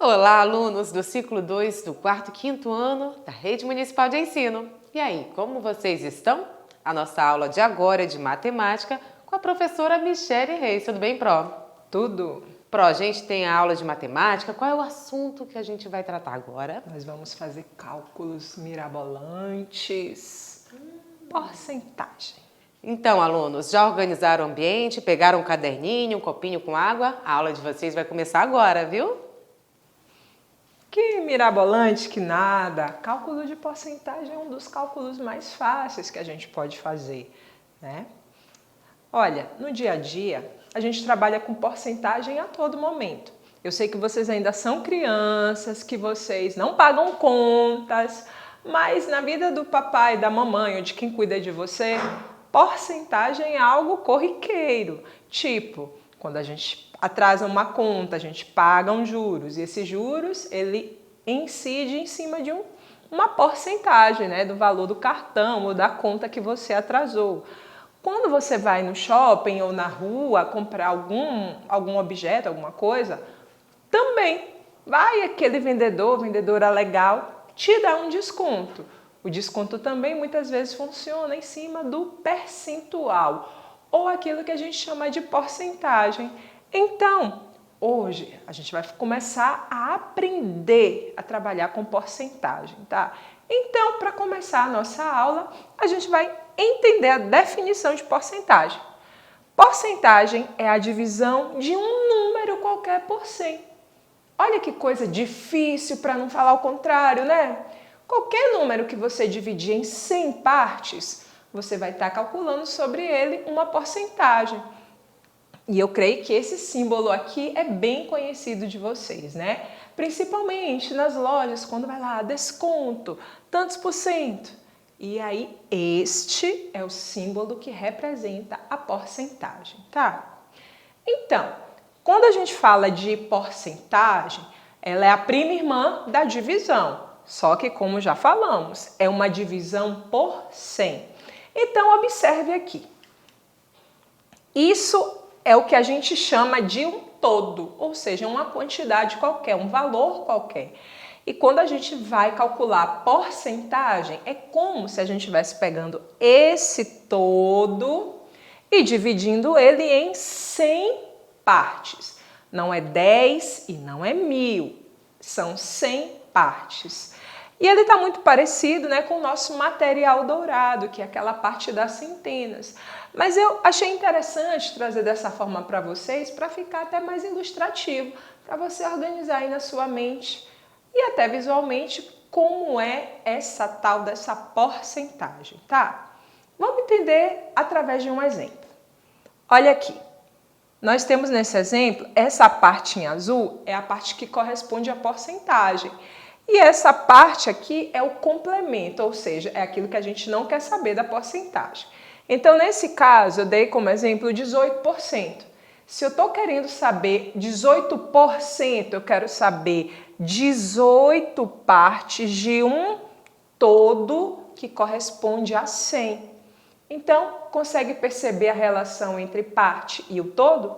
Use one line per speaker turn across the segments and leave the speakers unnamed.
Olá, alunos do ciclo 2 do 4º e 5º ano da Rede Municipal de Ensino. E aí, como vocês estão? A nossa aula de agora é de matemática com a professora Michele Reis. Tudo bem, Pro?
Tudo.
Pro, a gente tem a aula de matemática. Qual é o assunto que a gente vai tratar agora?
Nós vamos fazer cálculos mirabolantes. Porcentagem.
Então, alunos, já organizaram o ambiente? Pegaram um caderninho, um copinho com água? A aula de vocês vai começar agora, viu?
Que mirabolante que nada. Cálculo de porcentagem é um dos cálculos mais fáceis que a gente pode fazer, né? Olha, no dia a dia, a gente trabalha com porcentagem a todo momento. Eu sei que vocês ainda são crianças, que vocês não pagam contas, mas na vida do papai, da mamãe ou de quem cuida de você, porcentagem é algo corriqueiro. Tipo, quando a gente atrasa uma conta, a gente paga uns juros e esses juros, ele incide em cima de uma porcentagem, né, do valor do cartão ou da conta que você atrasou. Quando você vai no shopping ou na rua comprar algum objeto, alguma coisa, também vai aquele vendedor, vendedora legal, te dá um desconto. O desconto também muitas vezes funciona em cima do percentual ou aquilo que a gente chama de porcentagem. Então, hoje a gente vai começar a aprender a trabalhar com porcentagem, tá? Então, para começar a nossa aula, a gente vai entender a definição de porcentagem. Porcentagem é a divisão de um número qualquer por 100. Olha que coisa difícil, para não falar o contrário, né? Qualquer número que você dividir em 100 partes, você vai estar calculando sobre ele uma porcentagem. E eu creio que esse símbolo aqui é bem conhecido de vocês, né? Principalmente nas lojas, quando vai lá, desconto, tantos por cento. E aí, este é o símbolo que representa a porcentagem, tá? Então, quando a gente fala de porcentagem, ela é a prima irmã da divisão. Só que, como já falamos, é uma divisão por 100. Então, observe aqui. Isso é o que a gente chama de um todo, ou seja, uma quantidade qualquer, um valor qualquer. E quando a gente vai calcular a porcentagem, é como se a gente estivesse pegando esse todo e dividindo ele em 100 partes. Não é 10 e não é 1000, são 100 partes. E ele está muito parecido, né, com o nosso material dourado, que é aquela parte das centenas. Mas eu achei interessante trazer dessa forma para vocês, para ficar até mais ilustrativo, para você organizar aí na sua mente e até visualmente como é essa tal dessa porcentagem, tá? Vamos entender através de um exemplo. Olha aqui, nós temos nesse exemplo, essa parte em azul é a parte que corresponde à porcentagem. E essa parte aqui é o complemento, ou seja, é aquilo que a gente não quer saber da porcentagem. Então, nesse caso, eu dei como exemplo 18%. Se eu estou querendo saber 18%, eu quero saber 18 partes de um todo que corresponde a 100. Então, consegue perceber a relação entre parte e o todo?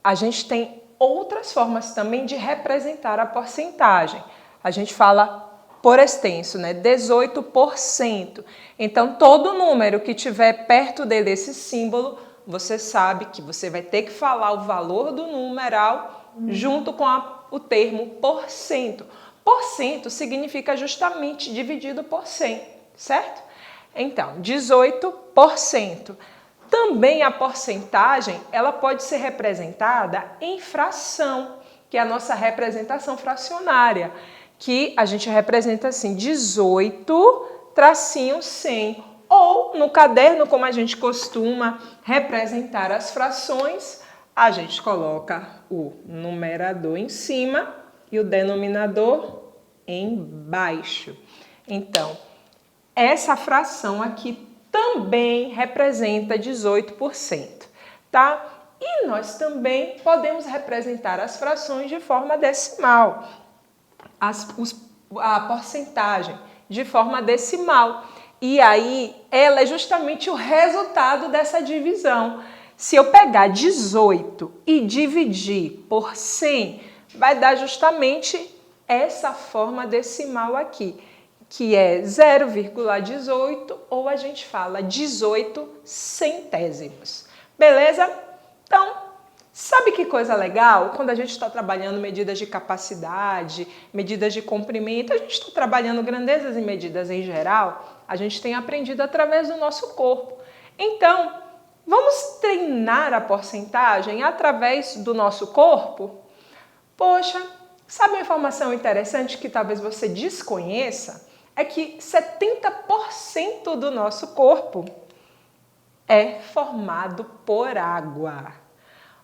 A gente tem outras formas também de representar a porcentagem. A gente fala por extenso, né? 18%. Então, todo número que tiver perto dele esse símbolo, você sabe que você vai ter que falar o valor do numeral junto com o termo porcento. Porcento significa justamente dividido por 100, certo? Então, 18%. Também a porcentagem, ela pode ser representada em fração, que é a nossa representação fracionária, que a gente representa assim, 18 tracinho 100. Ou no caderno, como a gente costuma representar as frações, a gente coloca o numerador em cima e o denominador embaixo. Então, essa fração aqui também representa 18%, tá? E nós também podemos representar as frações de forma decimal, a porcentagem de forma decimal. E aí, ela é justamente o resultado dessa divisão. Se eu pegar 18 e dividir por 100, vai dar justamente essa forma decimal aqui, que é 0,18 ou a gente fala 18 centésimos. Beleza? Então, sabe que coisa legal? Quando a gente está trabalhando medidas de capacidade, medidas de comprimento, a gente está trabalhando grandezas e medidas em geral, a gente tem aprendido através do nosso corpo. Então, vamos treinar a porcentagem através do nosso corpo? Poxa, sabe uma informação interessante que talvez você desconheça? É que 70% do nosso corpo é formado por água.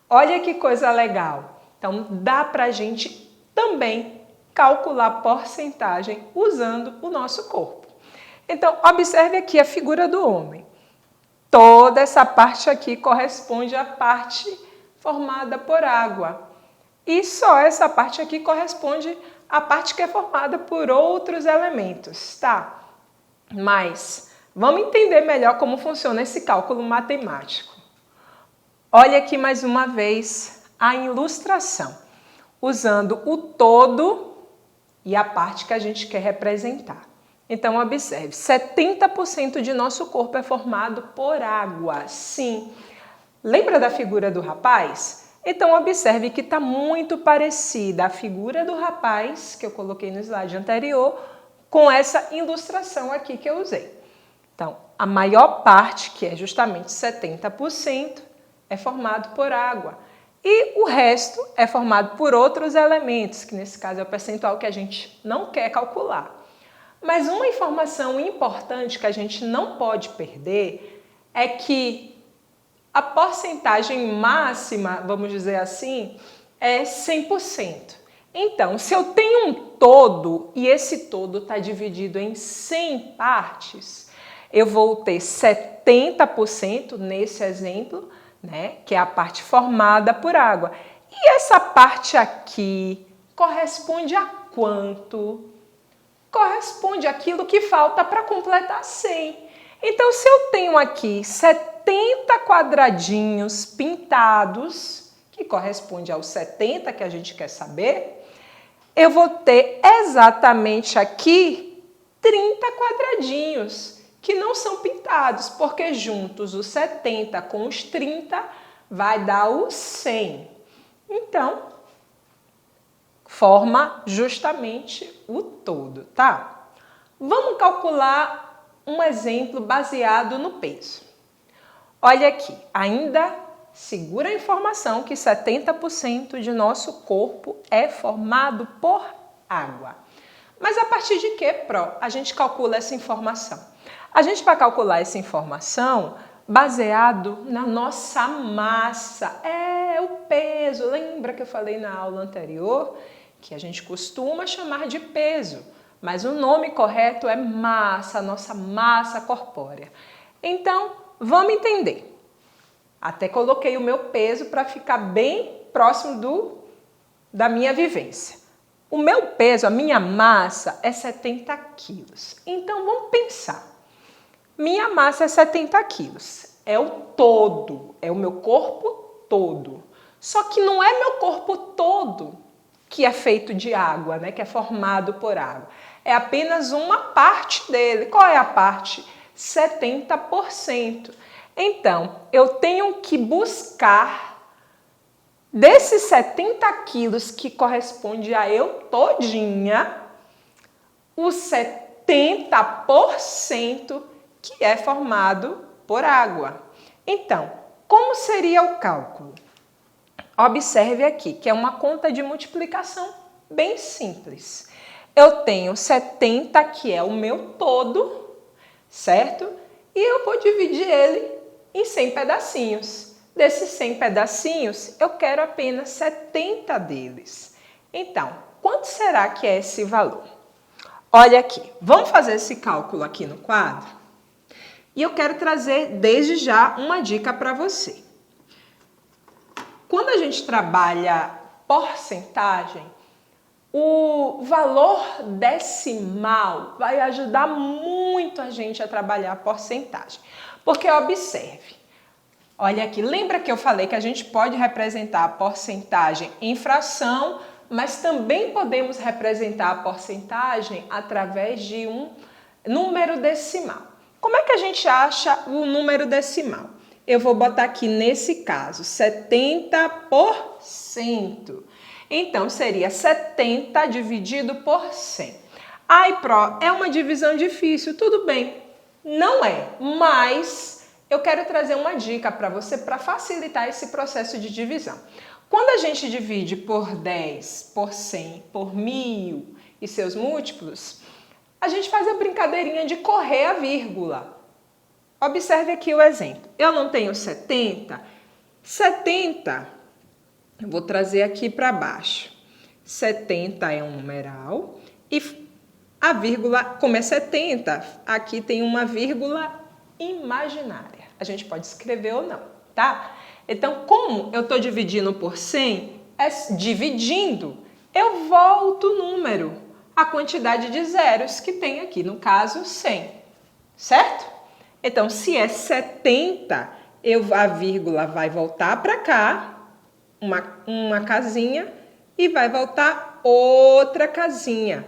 Olha que coisa legal. Então, dá para a gente também calcular porcentagem usando o nosso corpo. Então, observe aqui a figura do homem. Toda essa parte aqui corresponde à parte formada por água. E só essa parte aqui corresponde à parte que é formada por outros elementos, tá? Mas vamos entender melhor como funciona esse cálculo matemático. Olha aqui mais uma vez a ilustração, usando o todo e a parte que a gente quer representar. Então, observe, 70% de nosso corpo é formado por água, sim. Lembra da figura do rapaz? Então, observe que está muito parecida a figura do rapaz, que eu coloquei no slide anterior, com essa ilustração aqui que eu usei. Então, a maior parte, que é justamente 70%, é formado por água. E o resto é formado por outros elementos, que nesse caso é o percentual que a gente não quer calcular. Mas uma informação importante que a gente não pode perder é que a porcentagem máxima, vamos dizer assim, é 100%. Então, se eu tenho um todo e esse todo está dividido em 100 partes, eu vou ter 70% nesse exemplo, né, que é a parte formada por água. E essa parte aqui corresponde a quanto? Corresponde àquilo que falta para completar 100. Então, se eu tenho aqui 70 quadradinhos pintados, que corresponde aos 70 que a gente quer saber, eu vou ter exatamente aqui 30 quadradinhos que não são pintados, porque juntos os 70 com os 30 vai dar os 100. Então, forma justamente o todo, tá? Vamos calcular um exemplo baseado no peso. Olha aqui, ainda segura a informação que 70% de nosso corpo é formado por água. Mas a partir de que, Pro, a gente calcula essa informação? A gente vai calcular essa informação baseado na nossa massa. É o peso. Lembra que eu falei na aula anterior que a gente costuma chamar de peso, mas o nome correto é massa, nossa massa corpórea. Então, vamos entender. Até coloquei o meu peso para ficar bem próximo da minha vivência. O meu peso, a minha massa é 70 quilos. Então, vamos pensar. Minha massa é 70 quilos. É o todo, é o meu corpo todo. Só que não é meu corpo todo que é feito de água, né? Que é formado por água. É apenas uma parte dele. Qual é a parte? 70%. Então, eu tenho que buscar desses 70 quilos que corresponde a eu todinha, os 70% que é formado por água. Então, como seria o cálculo? Observe aqui, que é uma conta de multiplicação bem simples. Eu tenho 70, que é o meu todo, certo? E eu vou dividir ele em 100 pedacinhos. Desses 100 pedacinhos, eu quero apenas 70 deles. Então, quanto será que é esse valor? Olha aqui, vamos fazer esse cálculo aqui no quadro? E eu quero trazer desde já uma dica para você. Quando a gente trabalha porcentagem, o valor decimal vai ajudar muito a gente a trabalhar a porcentagem. Porque observe, olha aqui, lembra que eu falei que a gente pode representar a porcentagem em fração, mas também podemos representar a porcentagem através de um número decimal. Como é que a gente acha o número decimal? Eu vou botar aqui nesse caso 70%. Então seria 70 dividido por 100. Ai, Pro, é uma divisão difícil, tudo bem. Não é, mas eu quero trazer uma dica para você para facilitar esse processo de divisão. Quando a gente divide por 10, por 100, por 1000 e seus múltiplos, a gente faz a brincadeirinha de correr a vírgula. Observe aqui o exemplo. Eu não tenho 70. 70, eu vou trazer aqui para baixo. 70 é um numeral e a vírgula, como é 70, aqui tem uma vírgula imaginária. A gente pode escrever ou não, tá? Então, como eu estou dividindo por 100, dividindo, eu volto o número, a quantidade de zeros que tem aqui, no caso 100, certo? Então, se é 70, a vírgula vai voltar para cá, uma casinha, e vai voltar outra casinha.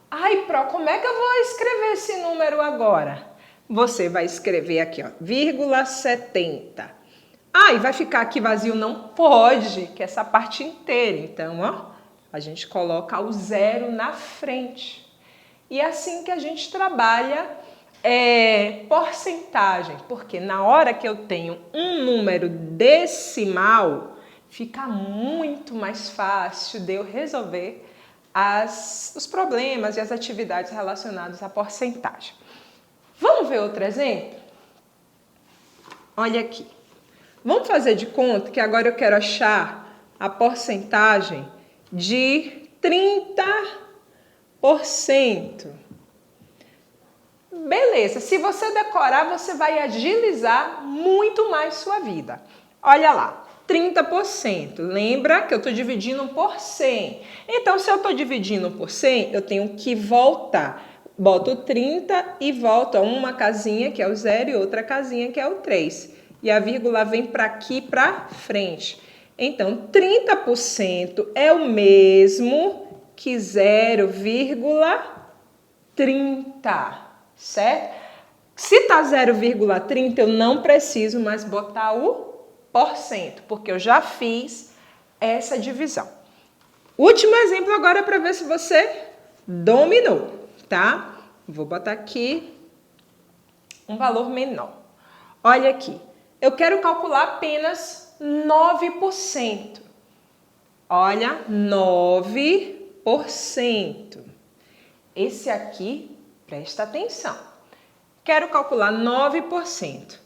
Ai, Pro, como é que eu vou escrever esse número agora? Você vai escrever aqui, ó, vírgula 70. Ah, e vai ficar aqui vazio? Não pode, que é essa parte inteira. Então, ó, a gente coloca o zero na frente. E é assim que a gente trabalha porcentagem, porque na hora que eu tenho um número decimal, fica muito mais fácil de eu resolver os problemas e as atividades relacionadas à porcentagem. Vamos ver outro exemplo? Olha aqui. Vamos fazer de conta que agora eu quero achar a porcentagem de 30%. Beleza, se você decorar, você vai agilizar muito mais sua vida. Olha lá, 30%. Lembra que eu estou dividindo por 100. Então, se eu estou dividindo por 100, eu tenho que voltar. Boto 30 e volto a uma casinha, que é o 0, e outra casinha, que é o 3. E a vírgula vem para aqui, para frente. Então, 30% é o mesmo que 0,30, certo? Se está 0,30, eu não preciso mais botar o porcento, porque eu já fiz essa divisão. Último exemplo agora para ver se você dominou, tá? Vou botar aqui um valor menor. Olha aqui. Eu quero calcular apenas 9%. Olha, 9%. Esse aqui, presta atenção. Quero calcular 9%.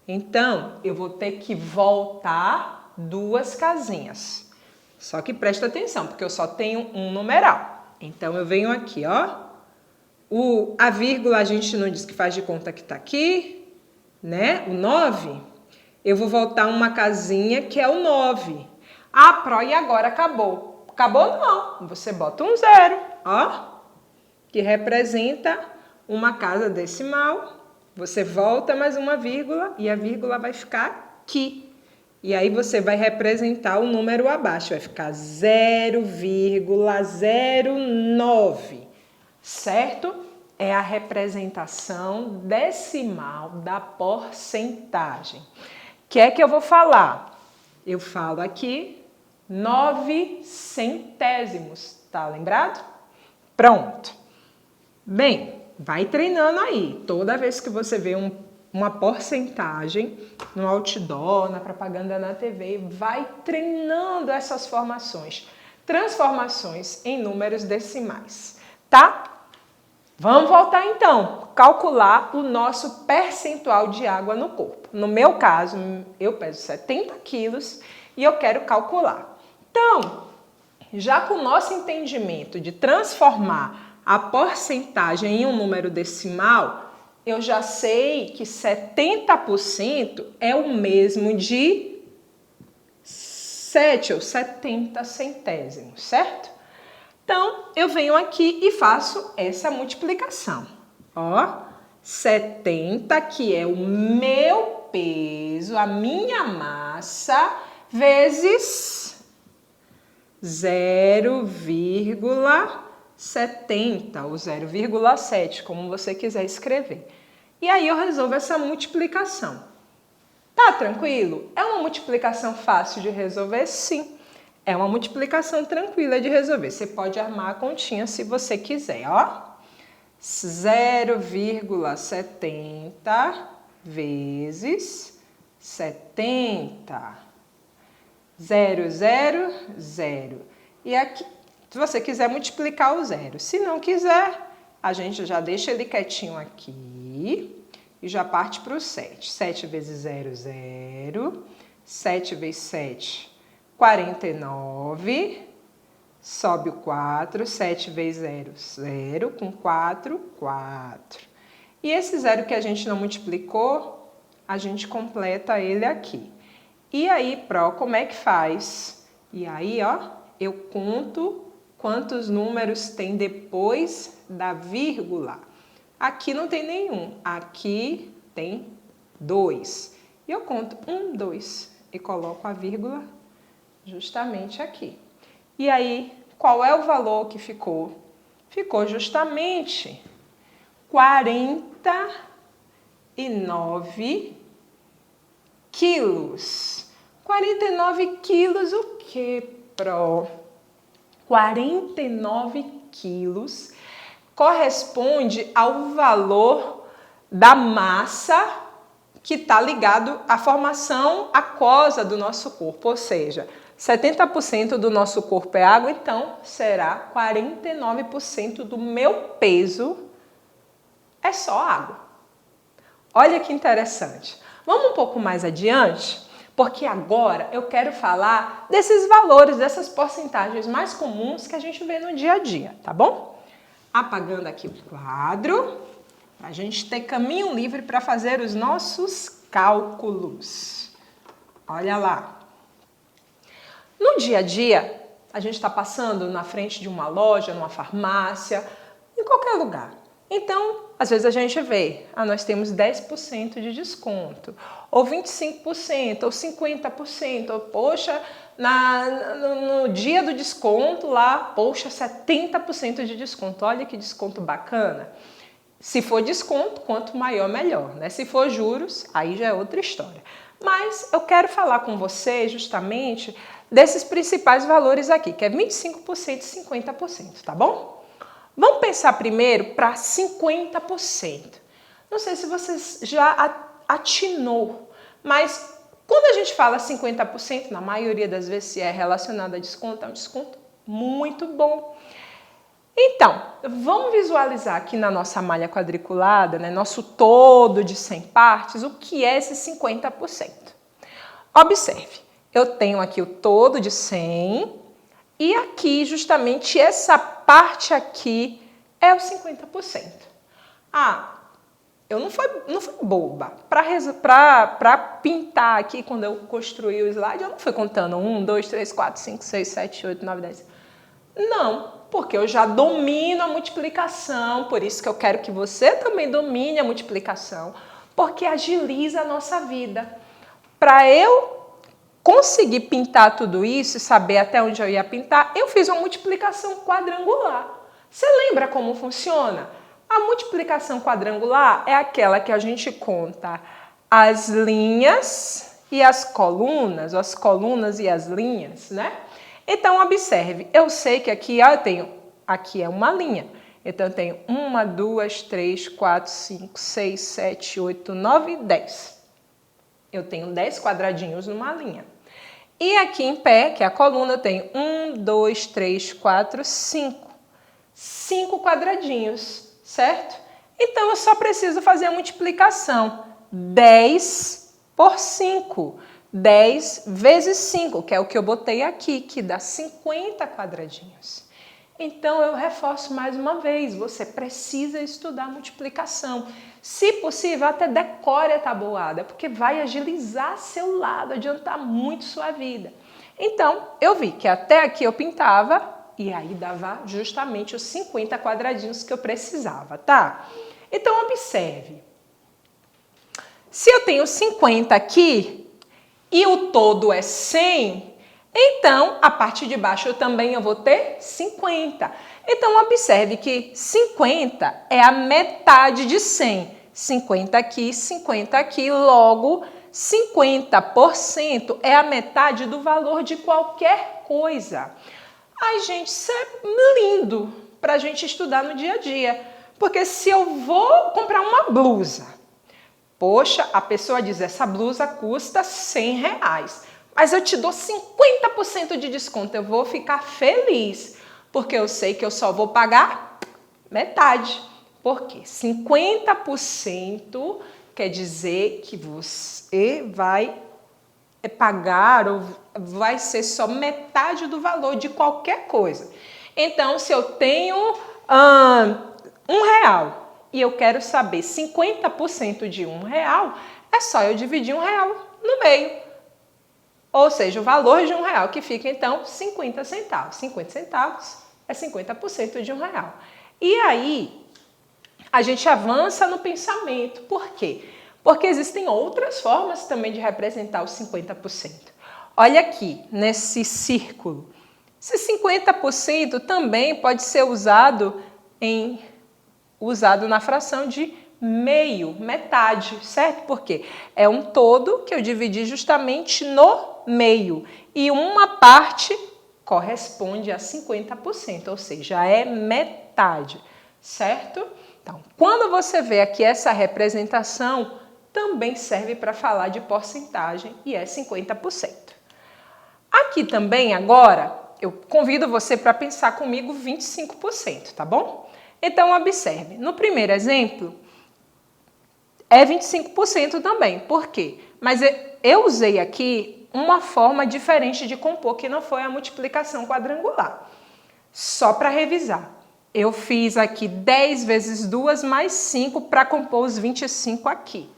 Então, eu vou ter que voltar duas casinhas. Só que presta atenção, porque eu só tenho um numeral. Então, eu venho aqui, ó. A vírgula a gente não diz que faz de conta que tá aqui, né? O 9. Eu vou voltar uma casinha que é o 9. Ah, Pro, e agora acabou? Acabou não. Você bota um 0, ó, que representa uma casa decimal. Você volta mais uma vírgula e a vírgula vai ficar aqui. E aí você vai representar o número abaixo. Vai ficar 0,09, certo? É a representação decimal da porcentagem. O que é que eu vou falar? Eu falo aqui 9 centésimos, tá lembrado? Pronto. Bem, vai treinando aí. Toda vez que você vê uma porcentagem no outdoor, na propaganda na TV, vai treinando essas formações, transformações em números decimais, tá? Vamos voltar então, calcular o nosso percentual de água no corpo. No meu caso, eu peso 70 quilos e eu quero calcular. Então, já com o nosso entendimento de transformar a porcentagem em um número decimal, eu já sei que 70% é o mesmo de 7 ou 70 centésimos, certo? Então, eu venho aqui e faço essa multiplicação. Ó, 70, que é o meu peso, a minha massa, vezes 0,70 ou 0,7, como você quiser escrever. E aí eu resolvo essa multiplicação. Tá tranquilo? É uma multiplicação fácil de resolver? Sim. É uma multiplicação tranquila de resolver. Você pode armar a continha se você quiser, ó. 0,70 vezes 70. 0, 0, 0. E aqui, se você quiser multiplicar o zero. Se não quiser, a gente já deixa ele quietinho aqui e já parte para o 7. 7 vezes 0, 0. 7 vezes 7, 49. Sobe o 4. 7 vezes 0, 0. Com 4, 4. E esse zero que a gente não multiplicou, a gente completa ele aqui. E aí, como é que faz? E aí, ó, eu conto quantos números tem depois da vírgula. Aqui não tem nenhum, aqui tem 2. E eu conto 1, 2 e coloco a vírgula justamente aqui. E aí, qual é o valor que ficou? Ficou justamente 49 quilos. 49 quilos o quê, Pro? 49 quilos corresponde ao valor da massa que está ligado à formação aquosa do nosso corpo, ou seja, 70% do nosso corpo é água, então será 49% do meu peso é só água. Olha que interessante. Vamos um pouco mais adiante, porque agora eu quero falar desses valores, dessas porcentagens mais comuns que a gente vê no dia a dia, tá bom? Apagando aqui o quadro, a gente ter caminho livre para fazer os nossos cálculos. Olha lá. No dia a dia, a gente está passando na frente de uma loja, numa farmácia, em qualquer lugar. Então, às vezes a gente vê, nós temos 10% de desconto, ou 25%, ou 50%, ou poxa, no dia do desconto lá, poxa, 70% de desconto. Olha que desconto bacana. Se for desconto, quanto maior, melhor, né? Se for juros, aí já é outra história. Mas eu quero falar com você justamente desses principais valores aqui, que é 25% e 50%, tá bom? Vamos pensar primeiro para 50%. Não sei se você já atinou, mas quando a gente fala 50%, na maioria das vezes, se é relacionado a desconto, é um desconto muito bom. Então, vamos visualizar aqui na nossa malha quadriculada, né, nosso todo de 100 partes, o que é esse 50%. Observe, eu tenho aqui o todo de 100 e aqui justamente essa parte aqui é o 50%. Eu não fui boba. Para pintar aqui, quando eu construí o slide, eu não fui contando 1, 2, 3, 4, 5, 6, 7, 8, 9, 10. Não, porque eu já domino a multiplicação, por isso que eu quero que você também domine a multiplicação, porque agiliza a nossa vida. Para eu conseguir pintar tudo isso e saber até onde eu ia pintar, eu fiz uma multiplicação quadrangular. Você lembra como funciona? A multiplicação quadrangular é aquela que a gente conta as linhas e as colunas e as linhas, né? Então, observe, eu sei que aqui aqui é uma linha. Então, eu tenho 1, 2, 3, 4, 5, 6, 7, 8, 9, 10. Eu tenho 10 quadradinhos numa linha. E aqui em pé, que é a coluna, eu tenho 1, 2, 3, 4, 5. 5 quadradinhos, certo? Então, eu só preciso fazer a multiplicação. 10 por 5. 10 vezes 5, que é o que eu botei aqui, que dá 50 quadradinhos. Então, eu reforço mais uma vez, você precisa estudar multiplicação. Se possível, até decore a tabuada, porque vai agilizar seu lado, adiantar muito sua vida. Então, eu vi que até aqui eu pintava e aí dava justamente os 50 quadradinhos que eu precisava, tá? Então, observe. Se eu tenho 50 aqui e o todo é 100, Então, a parte de baixo também eu vou ter 50. Então, observe que 50 é a metade de 100. 50 aqui, logo 50% é a metade do valor de qualquer coisa. Ai, gente, isso é lindo para a gente estudar no dia a dia. Porque se eu vou comprar uma blusa, poxa, a pessoa diz, essa blusa custa R$100, mas eu te dou 50% de desconto, eu vou ficar feliz, porque eu sei que eu só vou pagar metade. Por quê? 50% quer dizer que você vai pagar ou vai ser só metade do valor de qualquer coisa. Então, se eu tenho R$1 e eu quero saber 50% de R$1, é só eu dividir R$1 no meio. Ou seja, o valor de R$1, que fica então 50 centavos. 50 centavos é 50% de R$1. E aí, a gente avança no pensamento. Por quê? Porque existem outras formas também de representar os 50%. Olha aqui, nesse círculo. Esse 50% também pode ser usado na fração de meio, metade, certo? Porque é um todo que eu dividi justamente no meio. E uma parte corresponde a 50%, ou seja, é metade, certo? Então, quando você vê aqui essa representação, também serve para falar de porcentagem e é 50%. Aqui também, agora, eu convido você para pensar comigo 25%, tá bom? Então, observe, no primeiro exemplo, é 25% também. Por quê? Mas eu usei aqui uma forma diferente de compor, que não foi a multiplicação quadrangular. Só para revisar. Eu fiz aqui 10 vezes 2 mais 5 para compor os 25 aqui.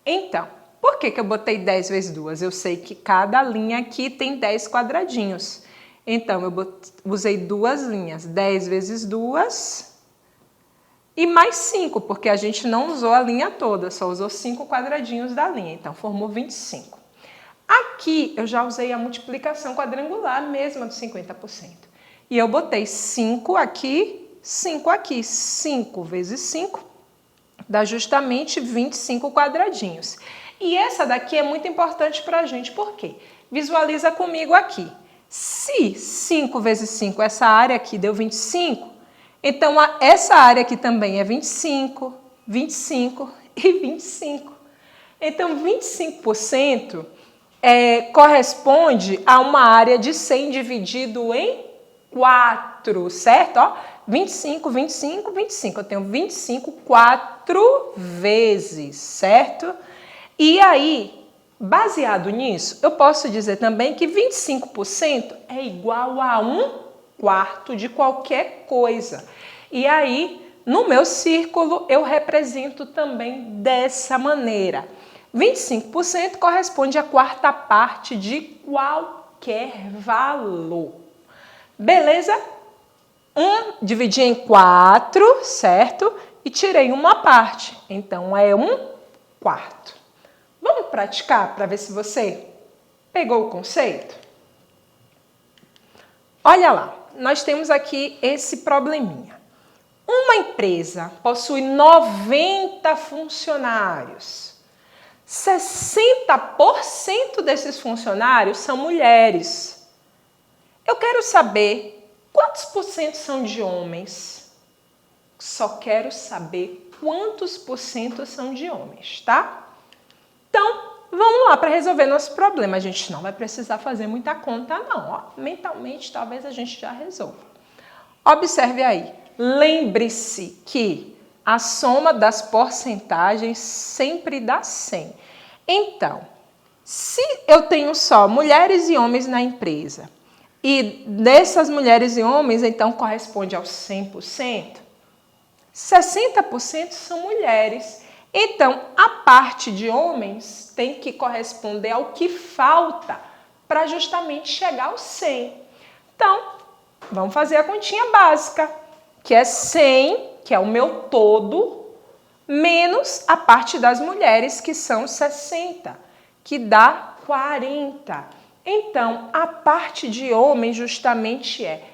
Então, por que eu botei 10 vezes 2? Eu sei que cada linha aqui tem 10 quadradinhos. Então, eu usei duas linhas, 10 vezes 2 e mais 5, porque a gente não usou a linha toda, só usou 5 quadradinhos da linha, então formou 25. Aqui eu já usei a multiplicação quadrangular mesma dos 50%. E eu botei 5 aqui, 5 aqui. 5 vezes 5 dá justamente 25 quadradinhos. E essa daqui é muito importante para a gente, por quê? Visualiza comigo aqui. Se 5 vezes 5, essa área aqui deu 25, então essa área aqui também é 25, 25 e 25. Então, 25% corresponde a uma área de 100 dividido em 4, certo? Ó, 25, 25, 25. Eu tenho 25 4 vezes, certo? E aí, baseado nisso, eu posso dizer também que 25% é igual a 1/4 de qualquer coisa. E aí, no meu círculo, eu represento também dessa maneira. 25% corresponde à quarta parte de qualquer valor. Beleza? Dividi em 4, certo? E tirei uma parte. Então, é 1/4. Vamos praticar para ver se você pegou o conceito? Olha lá, nós temos aqui esse probleminha. Uma empresa possui 90 funcionários. 60% desses funcionários são mulheres. Eu quero saber quantos por cento são de homens. Só quero saber quantos por cento são de homens, tá? Então, vamos lá para resolver nosso problema. A gente não vai precisar fazer muita conta, não. Ó, mentalmente, talvez a gente já resolva. Observe aí. Lembre-se que a soma das porcentagens sempre dá 100. Então, se eu tenho só mulheres e homens na empresa, e dessas mulheres e homens, então, corresponde aos 100%, 60% são mulheres. Então, a parte de homens tem que corresponder ao que falta para justamente chegar aos 100. Então, vamos fazer a continha básica, que é 100, que é o meu todo, menos a parte das mulheres, que são 60, que dá 40. Então, a parte de homem justamente é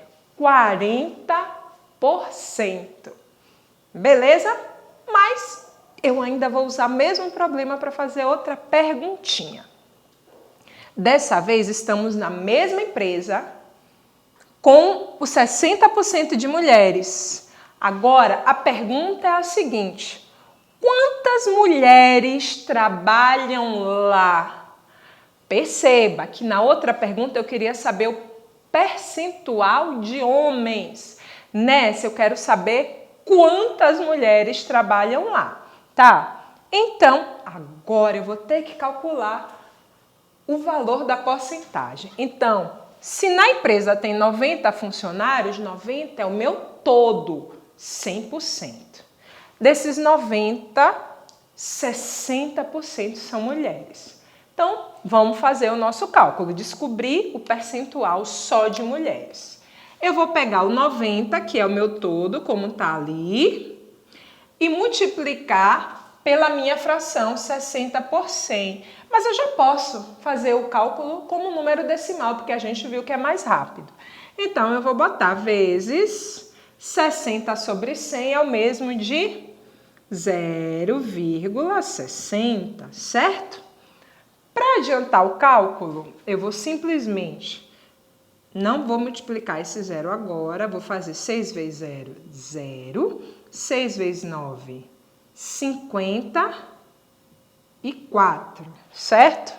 40%. Beleza? Mas eu ainda vou usar o mesmo problema para fazer outra perguntinha. Dessa vez, estamos na mesma empresa com os 60% de mulheres. Agora, a pergunta é a seguinte: quantas mulheres trabalham lá? Perceba que na outra pergunta eu queria saber o percentual de homens. Nessa eu quero saber quantas mulheres trabalham lá, tá? Então, agora eu vou ter que calcular o valor da porcentagem. Então, se na empresa tem 90 funcionários, 90 é o meu todo, 100%. Desses 90, 60% são mulheres. Então, vamos fazer o nosso cálculo, descobrir o percentual só de mulheres. Eu vou pegar o 90, que é o meu todo, como está ali, e multiplicar pela minha fração 60 por 100. Mas eu já posso fazer o cálculo como número decimal, porque a gente viu que é mais rápido. Então, eu vou botar vezes 60 sobre 100 é o mesmo de 0,60, certo? Para adiantar o cálculo, eu vou simplesmente, não vou multiplicar esse zero agora, vou fazer 6 vezes 0, 0, 6 vezes 9, 54, certo?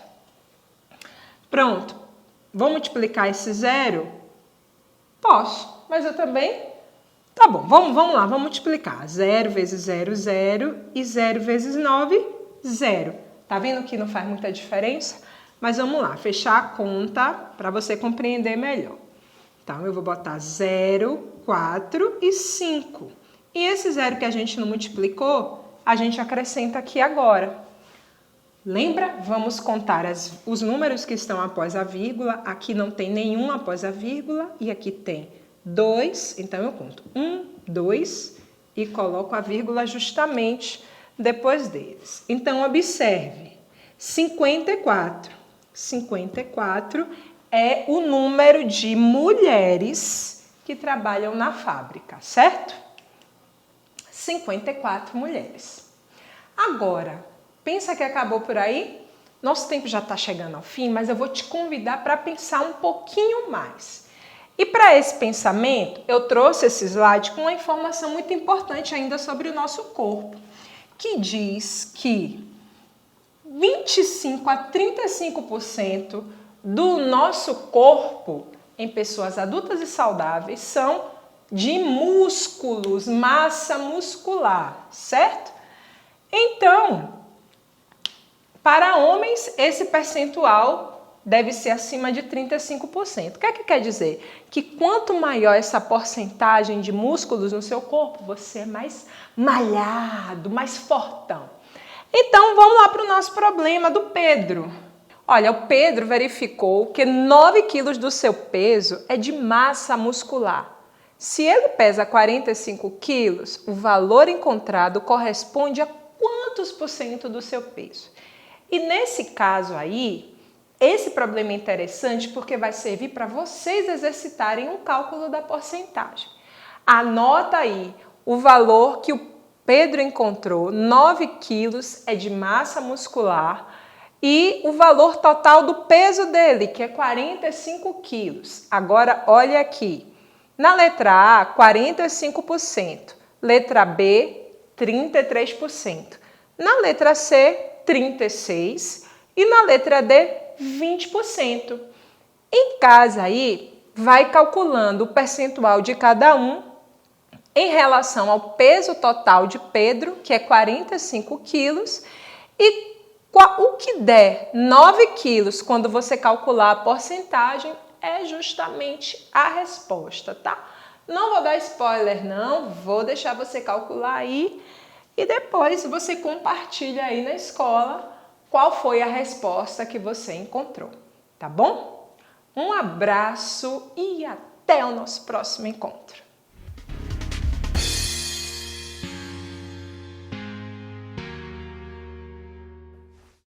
Pronto, vou multiplicar esse zero? Posso, mas eu também... Tá bom, vamos lá, vamos multiplicar. 0 vezes 0, 0, e 0 vezes 9, 0. Tá vendo que não faz muita diferença? Mas vamos lá, fechar a conta para você compreender melhor. Então, eu vou botar 0, 4 e 5. E esse zero que a gente não multiplicou, a gente acrescenta aqui agora. Lembra? Vamos contar os números que estão após a vírgula. Aqui não tem nenhum após a vírgula e aqui tem 2. Então, eu conto 1, 2 e coloco a vírgula justamente depois deles. Então, observe, 54. 54 é o número de mulheres que trabalham na fábrica, certo? 54 mulheres. Agora, pensa que acabou por aí? Nosso tempo já está chegando ao fim, mas eu vou te convidar para pensar um pouquinho mais. E para esse pensamento, eu trouxe esse slide com uma informação muito importante ainda sobre o nosso corpo, que diz que 25 a 35% do nosso corpo em pessoas adultas e saudáveis são de músculos, massa muscular, certo? Então, para homens, esse percentual deve ser acima de 35%. O que é que quer dizer? Que quanto maior essa porcentagem de músculos no seu corpo, você é mais malhado, mais fortão. Então, vamos lá para o nosso problema do Pedro. Olha, o Pedro verificou que 9 quilos do seu peso é de massa muscular. Se ele pesa 45 quilos, o valor encontrado corresponde a quantos por cento do seu peso? E nesse caso aí, esse problema é interessante porque vai servir para vocês exercitarem um cálculo da porcentagem. Anota aí o valor que o Pedro encontrou, 9 quilos é de massa muscular e o valor total do peso dele, que é 45 quilos. Agora, olha aqui. Na letra A, 45%. Letra B, 33%. Na letra C, 36%. E na letra D, 20%. Em casa aí, vai calculando o percentual de cada um em relação ao peso total de Pedro, que é 45 quilos, e o que der 9 quilos quando você calcular a porcentagem é justamente a resposta, tá? Não vou dar spoiler não, vou deixar você calcular aí e depois você compartilha aí na escola qual foi a resposta que você encontrou, tá bom? Um abraço e até o nosso próximo encontro.